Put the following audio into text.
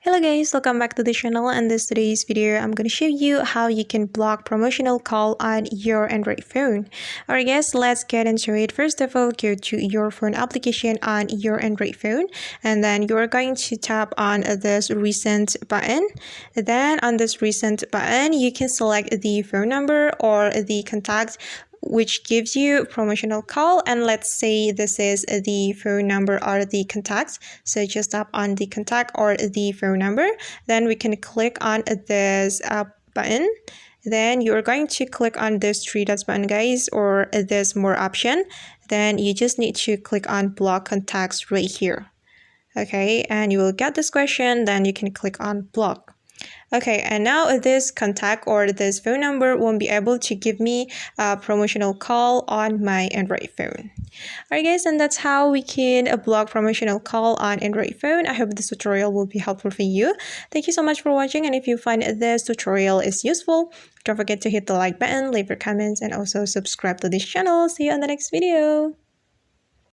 Hello guys, welcome back to the channel. And this today's video I'm going to show you how you can block promotional call on your Android phone. Alright guys, let's get into it. First of all, go to your phone application on your Android phone, and then you're going to tap on this recent button. Then on this recent button you can select the phone number or the contact which gives you promotional call, and let's say this is the phone number or the contact. So just tap on the contact or the phone number, then we can click on this button. Then you're going to click on this three dots button guys, or this more option. Then you just need to click on block contacts right here. Okay, and you will get this question, then you can click on block. Okay, and now this contact or this phone number won't be able to give me a promotional call on my Android phone. Alright guys, and that's how we can block promotional call on Android phone. I hope this tutorial will be helpful for you. Thank you so much for watching, and if you find this tutorial is useful, don't forget to hit the like button, leave your comments, and also subscribe to this channel. See you on the next video.